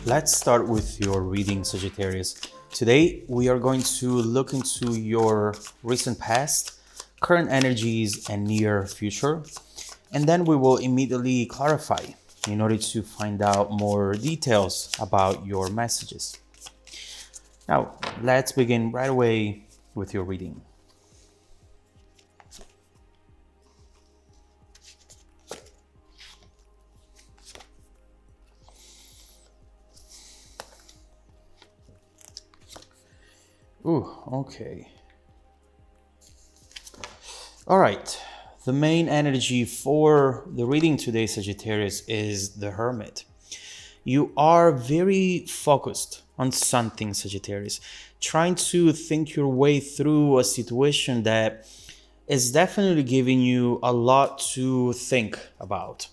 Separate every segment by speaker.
Speaker 1: Let's start with your reading, Sagittarius. Today, we are going to look into your recent past, current energies, and near future. And then we will immediately clarify in order to find out more details about your messages. Now, let's begin right away with your reading. Ooh, okay. All right. The main energy for the reading today, Sagittarius, is the Hermit. You are very focused on something, Sagittarius, trying to think your way through a situation that is definitely giving you a lot to think about.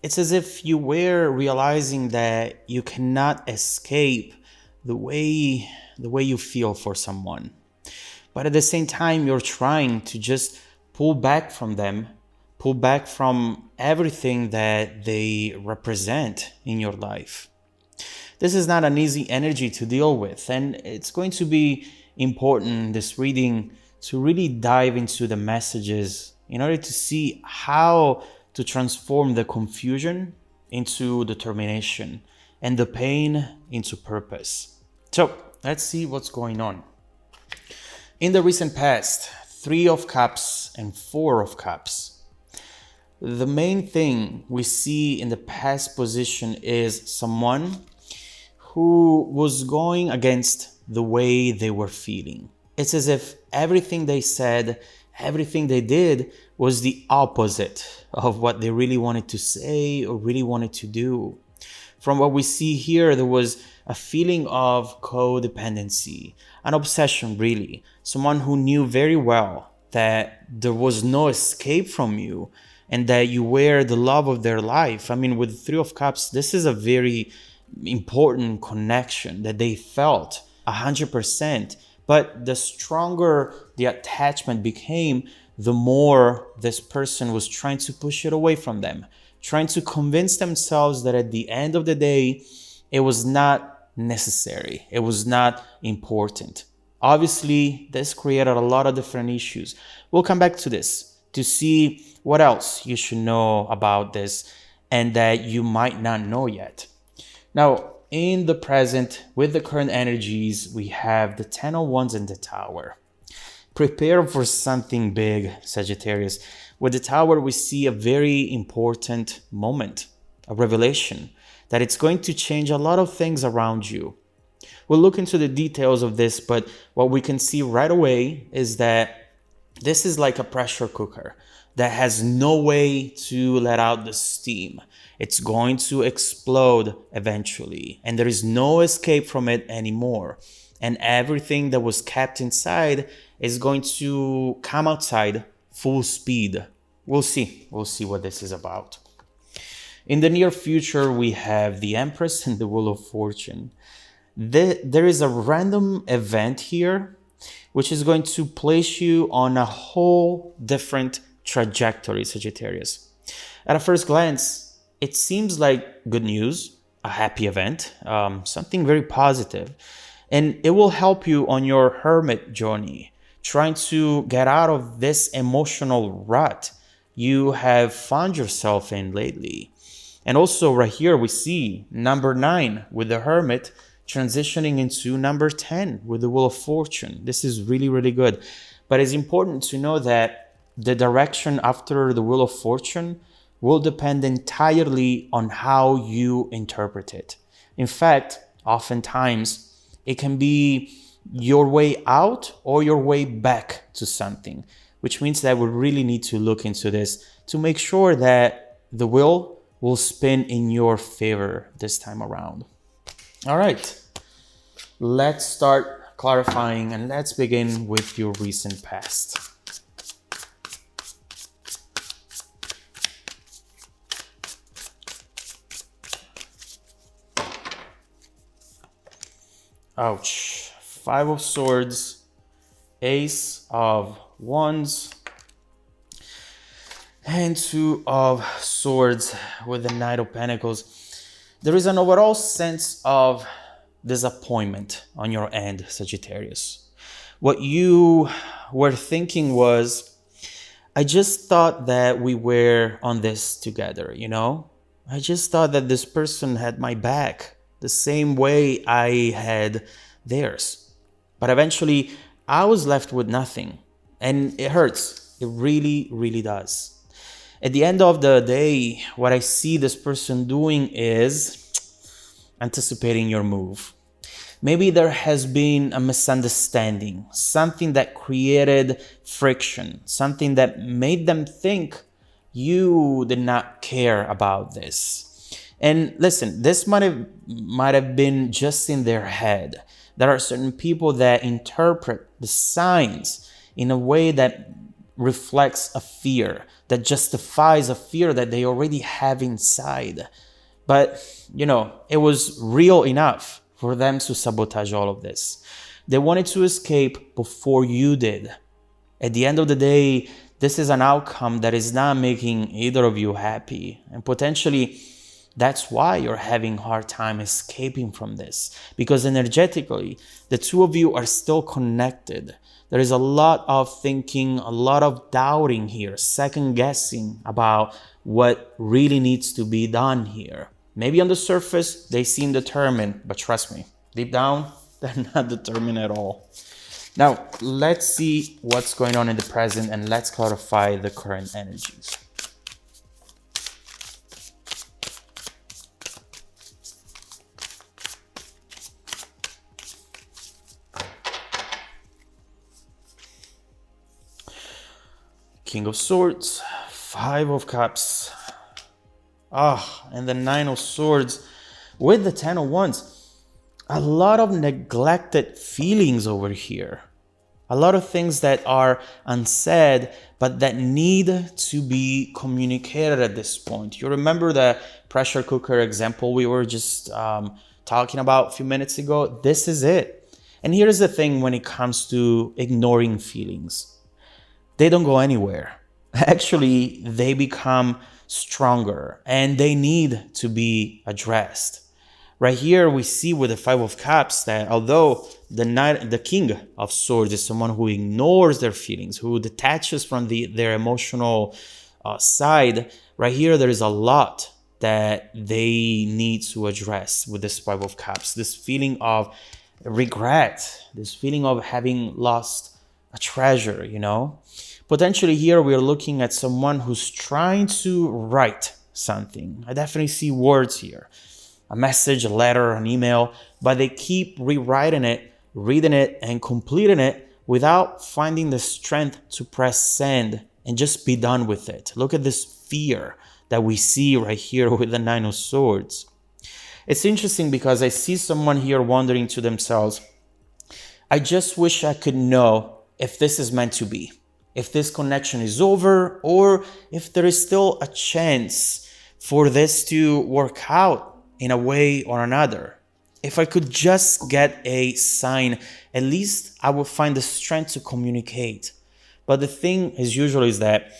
Speaker 1: It's as if you were realizing that you cannot escape the way you feel for someone. But at the same time, you're trying to just pull back from them, pull back from everything that they represent in your life. This is not an easy energy to deal with, and it's going to be important, this reading, to really dive into the messages in order to see how to transform the confusion into determination and the pain into purpose. So let's see what's going on. In the recent past, 3 of Cups and 4 of Cups. The main thing we see in the past position is someone who was going against the way they were feeling. It's as if everything they said, everything they did was the opposite of what they really wanted to say or really wanted to do. From what we see here, there was a feeling of codependency, an obsession really. Someone who knew very well that there was no escape from you and that you were the love of their life. I mean, with the 3 of Cups, this is a very important connection that they felt 100%. But the stronger the attachment became, the more this person was trying to push it away from them, trying to convince themselves that at the end of the day, it was not necessary. It was not important. Obviously, this created a lot of different issues. We'll come back to this to see what else you should know about this and that you might not know yet. Now, in the present, with the current energies, we have the 10 of Wands and the Tower. Prepare for something big, Sagittarius. With the Tower, we see a very important moment, a revelation, that it's going to change a lot of things around you. We'll look into the details of this, but what we can see right away is that this is like a pressure cooker that has no way to let out the steam. It's going to explode eventually, and there is no escape from it anymore. And everything that was kept inside is going to come outside full speed. We'll see. We'll see what this is about. In the near future, we have the Empress and the Wheel of Fortune. There is a random event here, which is going to place you on a whole different trajectory, Sagittarius. At a first glance, it seems like good news, a happy event, something very positive. And it will help you on your hermit journey, trying to get out of this emotional rut you have found yourself in lately. And also right here, we see number 9 with the Hermit transitioning into number 10 with the Wheel of Fortune. This is really, really good. But it's important to know that the direction after the Wheel of Fortune will depend entirely on how you interpret it. In fact, oftentimes it can be your way out or your way back to something, which means that we really need to look into this to make sure that the wheel will spin in your favor this time around. All right, let's start clarifying and let's begin with your recent past. Ouch. 5 of Swords, Ace of Wands, and 2 of Swords with the Knight of Pentacles. There is an overall sense of disappointment on your end, Sagittarius. What you were thinking was, I just thought that we were on this together, you know? I just thought that this person had my back the same way I had theirs. But eventually, I was left with nothing. And it hurts. It really, really does. At the end of the day, what I see this person doing is anticipating your move. Maybe there has been a misunderstanding, something that created friction, something that made them think you did not care about this. And listen, this might have been just in their head. There are certain people that interpret the signs in a way that reflects a fear, that justifies a fear that they already have inside. But, it was real enough for them to sabotage all of this. They wanted to escape before you did. At the end of the day, this is an outcome that is not making either of you happy. And potentially, that's why you're having a hard time escaping from this. Because energetically, the two of you are still connected. There is a lot of thinking, a lot of doubting here, second guessing about what really needs to be done here. Maybe on the surface, they seem determined, but trust me, deep down, they're not determined at all. Now, let's see what's going on in the present and let's clarify the current energies. King of Swords, Five of Cups, and the Nine of Swords with the Ten of Wands. A lot of neglected feelings over here. A lot of things that are unsaid, but that need to be communicated at this point. You remember the pressure cooker example we were just talking about a few minutes ago? This is it. And here's the thing when it comes to ignoring feelings. They don't go anywhere. Actually, they become stronger and they need to be addressed. Right here, we see with the Five of Cups that although the King of Swords is someone who ignores their feelings, who detaches from their emotional side, right here, there is a lot that they need to address with this Five of Cups. This feeling of regret, this feeling of having lost a treasure, Potentially here, we're looking at someone who's trying to write something. I definitely see words here. A message, a letter, an email, but they keep rewriting it, reading it, and completing it without finding the strength to press send and just be done with it. Look at this fear that we see right here with the Nine of Swords. It's interesting because I see someone here wondering to themselves, I just wish I could know if this is meant to be, if this connection is over, or if there is still a chance for this to work out in a way or another. If I could just get a sign, at least I would find the strength to communicate. But the thing is that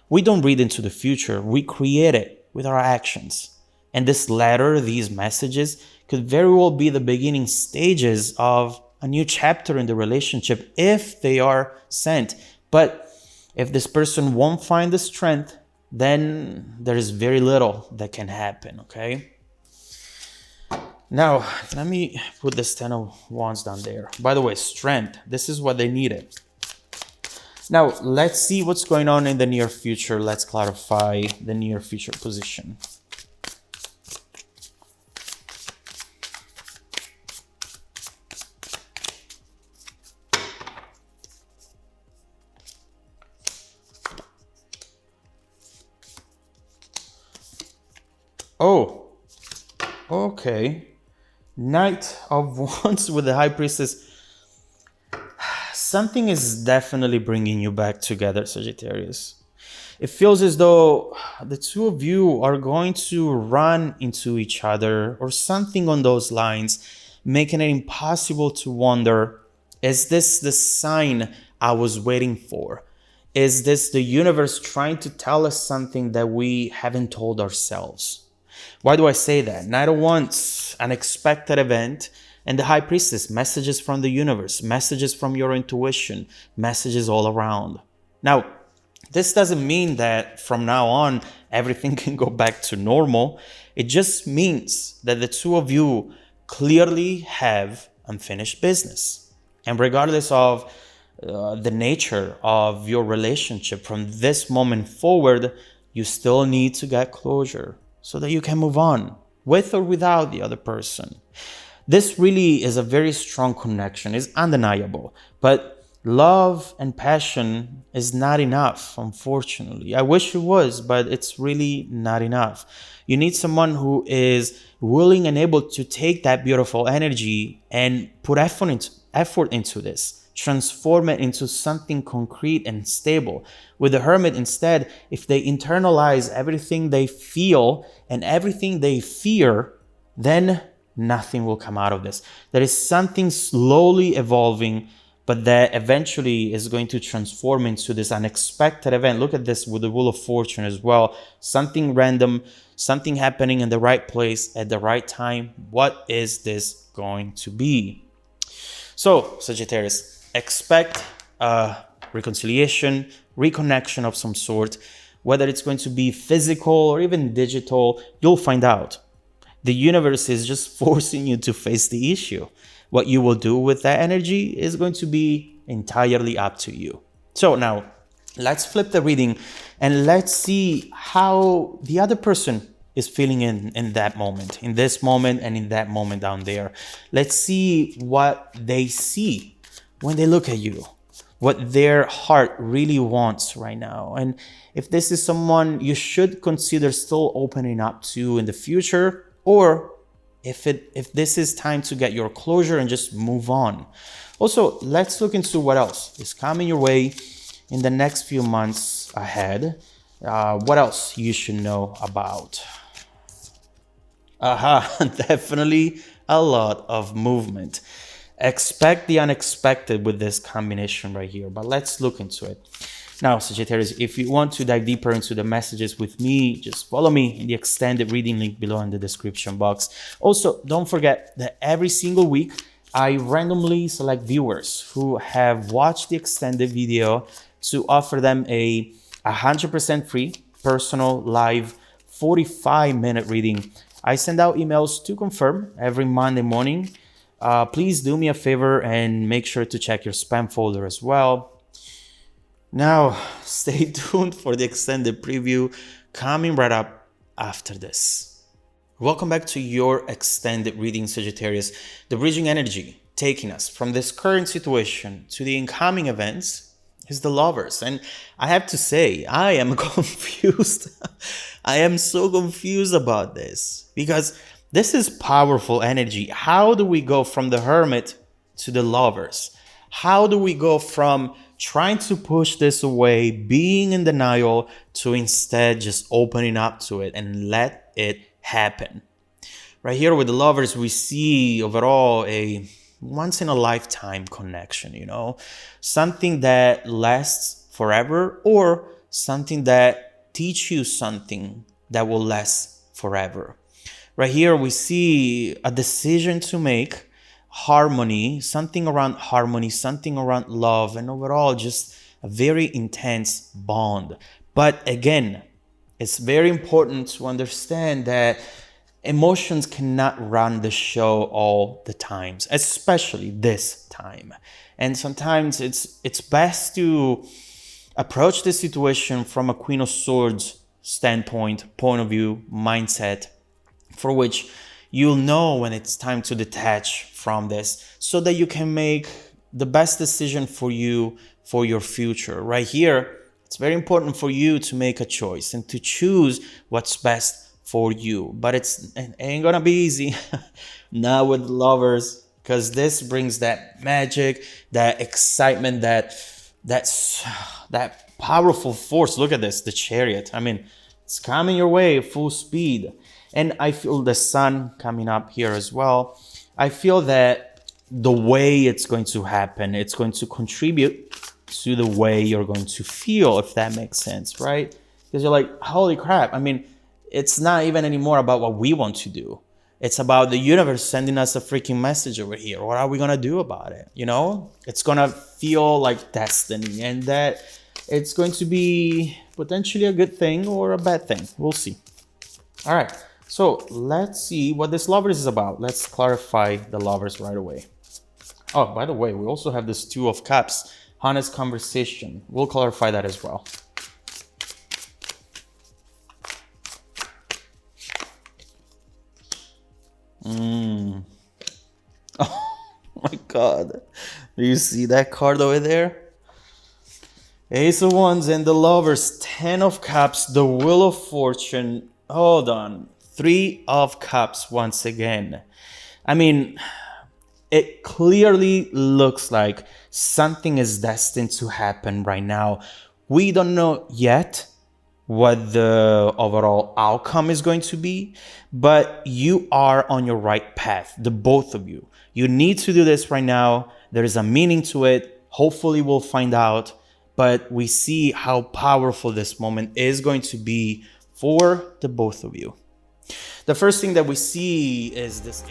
Speaker 1: we don't read into the future, we create it with our actions. And this letter, these messages, could very well be the beginning stages of a new chapter in the relationship if they are sent. But if this person won't find the strength, then there is very little that can happen, okay? Now, let me put this Ten of Wands down there. By the way, strength, this is what they needed. Now, let's see what's going on in the near future. Let's clarify the near future position. Oh, okay. Knight of Wands with the High Priestess. Something is definitely bringing you back together, Sagittarius. It feels as though the two of you are going to run into each other or something on those lines, making it impossible to wonder, is this the sign I was waiting for? Is this the universe trying to tell us something that we haven't told ourselves? Why do I say that? Neither once, unexpected event, and the High Priestess, messages from the universe, messages from your intuition, messages all around. Now, this doesn't mean that from now on, everything can go back to normal. It just means that the two of you clearly have unfinished business. And regardless of the nature of your relationship from this moment forward, you still need to get closure so that you can move on with or without the other person. This really is a very strong connection. It's undeniable. But love and passion is not enough, unfortunately. I wish it was, but it's really not enough. You need someone who is willing and able to take that beautiful energy and put effort into this, transform it into something concrete and stable. With the Hermit, instead, if they internalize everything they feel and everything they fear, then nothing will come out of this. There is something slowly evolving, but that eventually is going to transform into this unexpected event. Look at this with the Wheel of Fortune as well. Something random, something happening in the right place at the right time. What is this going to be? So, Sagittarius, expect a reconciliation, reconnection of some sort. Whether it's going to be physical or even digital, you'll find out. The universe is just forcing you to face the issue. What you will do with that energy is going to be entirely up to you. So now, let's flip the reading and let's see how the other person is feeling in that moment, in this moment and in that moment down there. Let's see what they see when they look at you, what their heart really wants right now. And if this is someone you should consider still opening up to in the future, or if this is time to get your closure and just move on. Also, let's look into what else is coming your way in the next few months ahead. What else you should know about? Definitely a lot of movement. Expect the unexpected with this combination right here, but let's look into it. Now, Sagittarius, if you want to dive deeper into the messages with me, just follow me in the extended reading link below in the description box. Also, don't forget that every single week, I randomly select viewers who have watched the extended video to offer them a 100% free, personal, live, 45-minute reading. I send out emails to confirm every Monday morning. Please do me a favor and make sure to check your spam folder as well. Now, stay tuned for the extended preview coming right up after this. Welcome back to your extended reading, Sagittarius. The bridging energy taking us from this current situation to the incoming events is the Lovers. And I have to say, I am confused. I am so confused about this because this is powerful energy. How do we go from the Hermit to the Lovers? How do we go from trying to push this away, being in denial, to instead just opening up to it and let it happen? Right here with the Lovers, we see overall a once-in-a-lifetime connection, you know? Something that lasts forever, or something that teaches you something that will last forever. Right here, we see a decision to make, harmony, something around harmony, something around love, and overall just a very intense bond. But again, it's very important to understand that emotions cannot run the show all the times, especially this time. And sometimes it's best to approach the situation from a Queen of Swords standpoint, point of view, mindset, for which you'll know when it's time to detach from this so that you can make the best decision for you, for your future. Right here, it's very important for you to make a choice and to choose what's best for you. But it ain't gonna be easy, not with Lovers, because this brings that magic, that excitement, that powerful force. Look at this, the Chariot. I mean, it's coming your way full speed. And I feel the Sun coming up here as well. I feel that the way it's going to happen, it's going to contribute to the way you're going to feel, if that makes sense, right? Because you're like, holy crap. I mean, it's not even anymore about what we want to do. It's about the universe sending us a freaking message over here. What are we gonna do about it? You know, it's gonna feel like destiny, and that it's going to be potentially a good thing or a bad thing. We'll see. All right, so let's see what this Lovers is about. Let's clarify the Lovers right away. Oh, by the way, we also have this Two of Cups, honest conversation. We'll clarify that as well. Oh my God. Do you see that card over there? Ace of Wands and the Lovers, Ten of Cups, the Wheel of Fortune. Hold on. Three of Cups once again. I mean, it clearly looks like something is destined to happen right now. We don't know yet what the overall outcome is going to be, but you are on your right path, the both of you. You need to do this right now. There is a meaning to it. Hopefully we'll find out, but we see how powerful this moment is going to be for the both of you. The first thing that we see is this.